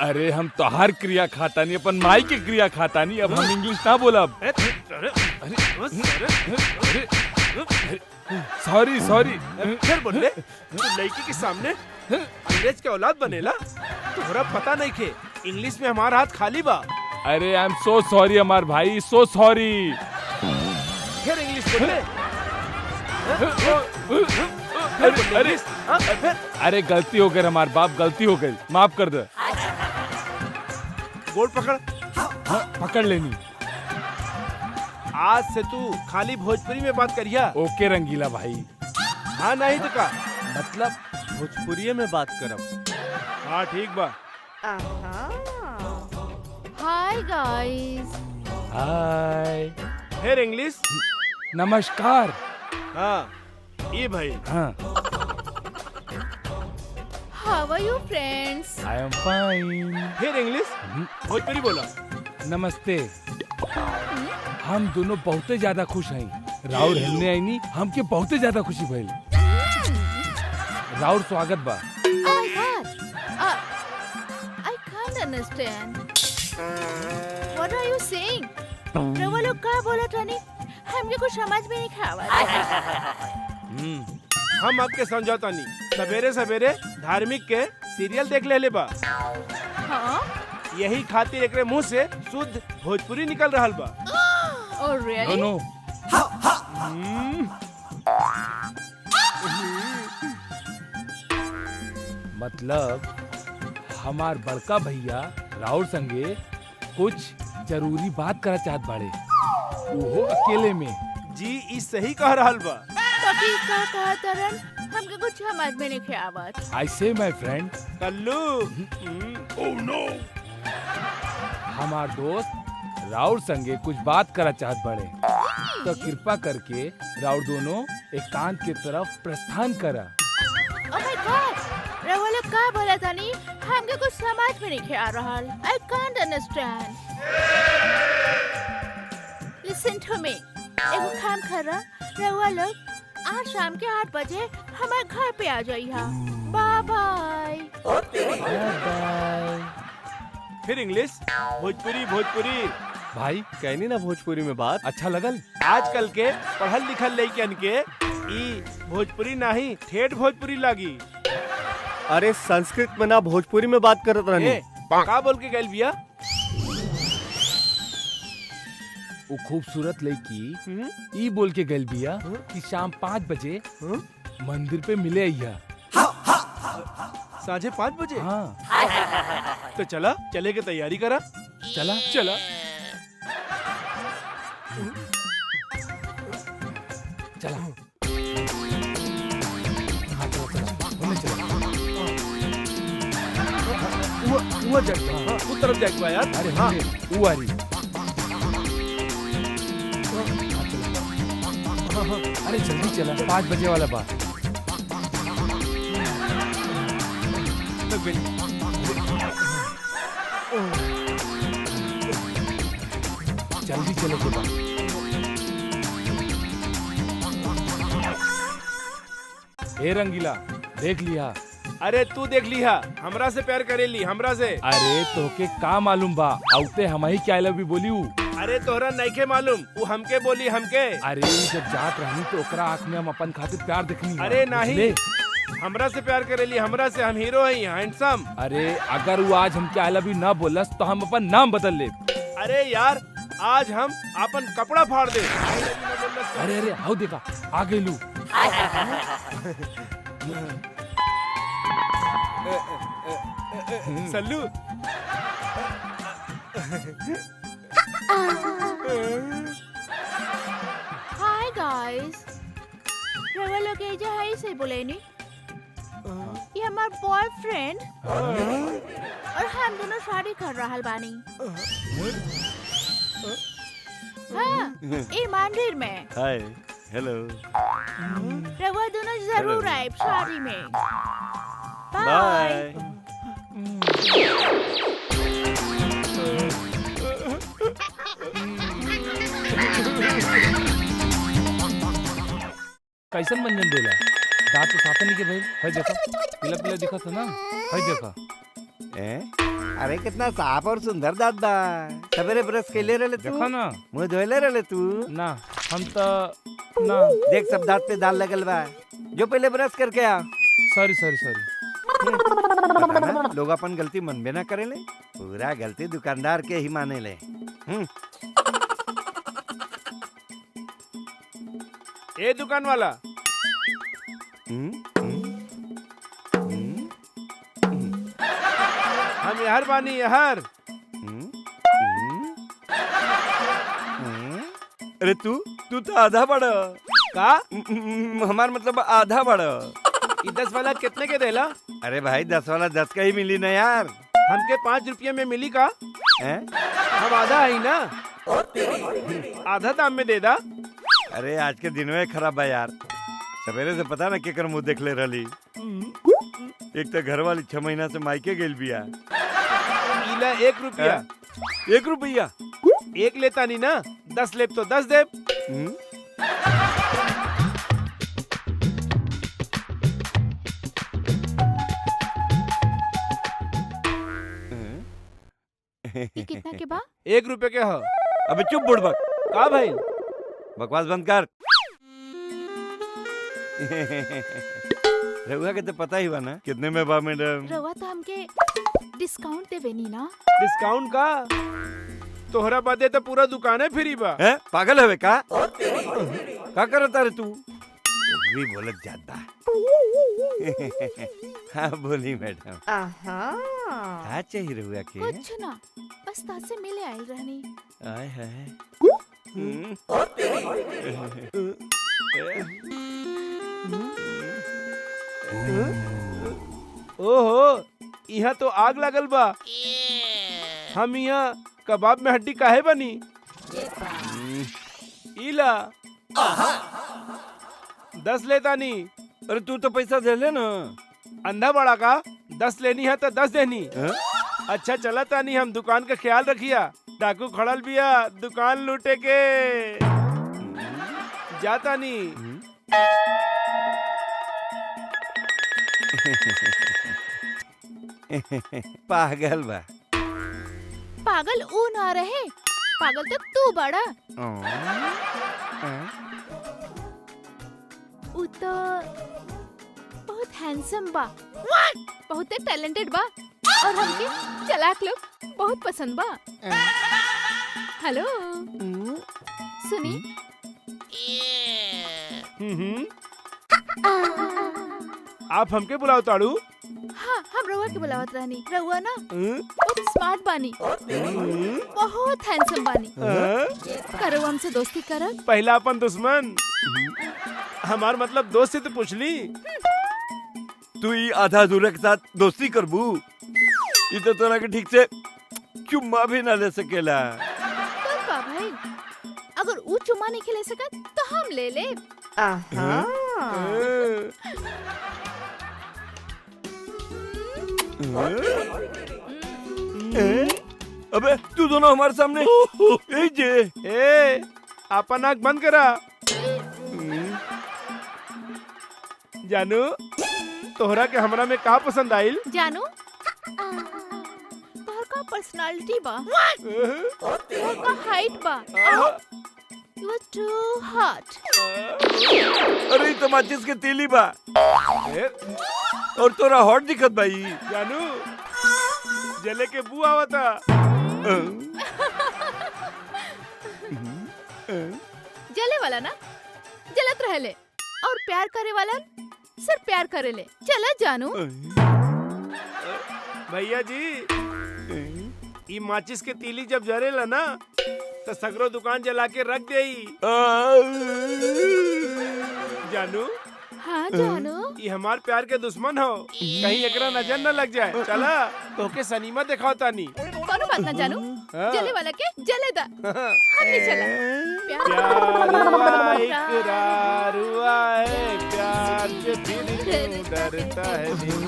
अरे हम तो हर क्रिया खाता नहीं, अपन माई की क्रिया खाता नहीं। अब हम इंग्लिश ना बोलब। Sorry sorry. फिर बोले तू लड़की के सामने अंग्रेज के औलाद बनेला? तोहरा पता नहीं के इंग्लिश में हमारा हाथ खाली बा। अरे आई एम सो सॉरी हमार भाई, सो सॉरी। फिर इंग्लिश बोले। अरे अरे गलती हो गई हमार बाप, गलती हो गई, माफ कर दे। गोड़ पकड़। हाँ, पकड़ लेनी। आज से तू खाली भोजपुरी में बात करिया। ओके रंगीला भाई। हाँ नहीं तो का मतलब भोजपुरी में बात करब। हाँ ठीक बा। Hi guys. हाय। फिर इंग्लिश। नमस्कार। हाँ ये भाई। हाँ। How are you friends? I am fine. फिर इंग्लिश। भोजपुरी बोला। नमस्ते। हम दोनों बहुत ज्यादा खुश हैं। राउर हमने आई नी, हमके बहुत ज्यादा खुशी भइल। राउर स्वागत बा। Oh my God. I can't understand. What are you saying? रवा लोग का बोला थानी? हमके कुछ समझ में नहीं खावा। हम आपके समझौता नहीं। सवेरे सवेरे धार्मिक के सीरियल देख ले बा। हाँ? यही खातिर एकरे मुंह से शुद्ध भोजपुरी निकल रहल बा। Oh really? नो मतलब हमार बड़का भैया राउर संगे कुछ जरूरी बात करा चाहत बाड़े, वो अकेले में। जी ई सही कह रहल बा। पति का कहा तरन हमके कुछ समझ में नहीं खावत। आई से माय फ्रेंड, कल्लू। ओह नो, हमार दोस्त राउर संगे कुछ बात करा चाहत बाड़े, तो कृपा करके राउर दोनों एकांत की तरफ प्रस्थान करा। Oh my God. रवा लोग का बोला थानी? हमके कुछ समझ में नहीं आ रहल। I can't understand. Listen to me. एगो काम करा, रवा लोग आज शाम के 8 बजे हमारे घर पे आ जाइए। Bye bye. फिर इंग्लिश। भोजपुरी भोजपुरी। भाई कहनी ना भोजपुरी में बात। अच्छा लगल? आजकल के पढ़ल लिखल लइकन के ई भोजपुरी नहीं ठेठ भोजपुरी लागी। अरे संस्कृत में ना भोजपुरी में बात करत रहनी। ए, का बोल के गइल बिया? वो खूबसूरत लड़की ई बोल के गइल बिया कि शाम 5 बजे मंदिर पे मिले आइया। साढ़े 5 बजे। हाँ तो चला, चले के तैयारी करा। चला। चला। चला। हाँ चला चला, होने चला। वो जग हाँ, उस तरफ जाए बा यार। अरे हाँ होने, वो आ रही। हाँ, चला। अरे जल्दी चला, 5 बजे वाला बात। जल्दी चलो के बाद। ए रंगीला, देख लिया? अरे तू देख लिहा, हमरा से प्यार करेली, हमरा से। अरे तोके का मालूम बा, आउते हम ही क्या लव यू बोली हूँ। अरे तोहरा नइखे मालूम, वो हमके बोली हमके। अरे जब जात रहनी तो ओकरा आँख में हम अपन खातिर प्यार देखनी। अरे नहीं, हमरा से प्यार करेली, हमरा से। हम हीरो हैं, हैंडसम। अरे अगर वो आज हमके आई लव यू ना बोलस तो हम अपन नाम बदल ले। अरे यार आज हम अपन कपड़ा फाड़ दे। अरे अरे आओ देखा, आ गई लू। सल्लू। Hi guys. रवा लोग एजा है से बोले नी? ये हमार बॉयफ्रेंड और हम दोनों शादी कर रहल बानी। हाँ, ये मंदिर में। हाय हेलो रवा दोनों जरूर आए शादी में। बाय। बाय। कैसन मंजन देला? दांत तो साफ नहीं के भाई। है देखा, पीला पीला दिखा था ना। है देखा। ए अरे कितना साफ और सुंदर दांत बा। सवेरे ब्रश कैले रहले तू? देखो ना। मुंह धोले रहले तू? ना हम तो ना। देख सब दांत पे दाल लगल बा। जो पहले ब्रश करके आ। Sorry sorry sorry. पता ना, लोग अपन गलती मन में ना करेले, पूरा गलती दुकानदार के ही माने ले। ए दुकान वाला, हम यार बानी यार। अरे तू तो आधा बड़ा का हमार मतलब आधा बड़ा। ई 10 वाला कितने के देला? अरे भाई 10 वाला 10 का ही मिली ना यार। हमके 5 रुपया में मिली का? हैं? हम आधा है ना, आधा दाम में दे दा। अरे आज के दिन में खराब है यार। सवेरे से पता ना केकर मुंह देख ले रही। एक तो घर वाली 6 महीना से मायके गेल बिया। इला 1 रुपया। 1 रुपया? एक लेता नहीं ना, 10 लेब तो 10 देब। ये कितना के बा? 1 रुपये के हो। अबे चुप बुड़बक। का भाई? बकवास बंद कर। रघुआ के तो पता ही हुआ ना कितने में बा मैडम। रवा तो हमके डिस्काउंट देवे नी ना। डिस्काउंट का? तोहरा बदे तो पूरा दुकान फ्री बा। है पागल है का? का करता रे तू? भी बोलत जाता। हाँ बोली मैडम। क्या चाहिए रघुआ के? कुछ ना, बस तासे मिले आइल रहनी। आय हाय। ओहो, यहाँ तो आग लगल बा। हम यहाँ कबाब में हड्डी काहे बनी? इला 10 लेता नहीं। अरे तू तो पैसा दे ले ना। अंधा बड़ा का? 10 लेनी है तो 10 देनी। हैं? अच्छा चला तानी, हम दुकान का ख्याल रखिया। डाकू खड़ल बिया दुकान लूटे के। जाता नहीं। पागल बा। पागल ऊ ना रहे, पागल तो तू बड़ा। ऊ तो बहुत हैंडसम बा, बहुत टैलेंटेड बा, और हमके चालाक लोग बहुत पसंद बा। हेलो सुनी। आप हमके बुलाओ ताड़ू? हाँ हम रउआ के बुलावत रहनी। रउआ ना बहुत स्मार्ट बानी, बहुत हैंडसम बानी। करो हमसे दोस्ती करब? पहला अपन दुश्मन। हमार मतलब दोस्त से तो पूछ ली। तू ही आधा अधूरा के साथ दोस्ती करबू? ये तो तोरा के ठीक से चुम्मा भी ना ले सकेला। तब का भाई, अगर ऊ चुम्मा नहीं खिले सकत तो हम ले ले। अबे तू दोनों हमारे सामने ए जे। ए अपन आँख बंद करा। जानू, तोहरा के हमरा में का पसंद आइल? जानू तोहर का पर्सनालिटी बा, तोहर का हाइट बा। You are too hot. अरे ये तो माचिस के तीली बा। और तोरा हॉट दिखत भाई। जानू, जले के बू आवता। जले वाला ना जलत रहेले, और प्यार करे वाला सिर्फ प्यार करेले। चला जानू। भैया जी, ई माचिस के तीली जब जरेला ना तो सगरो दुकान जला के रख देई। जानू, हाँ जानू। ये हमार प्यार के दुश्मन हो, कहीं एकरा नजर न लग जाए। चला तोके सनीमा दिखाओ तानी। कोनो बात ना जानू, जले वाला के जले दा। हमने चला। प्यार हुआ इकरार हुआ है, प्यार से फिर क्यों डरता है दिल।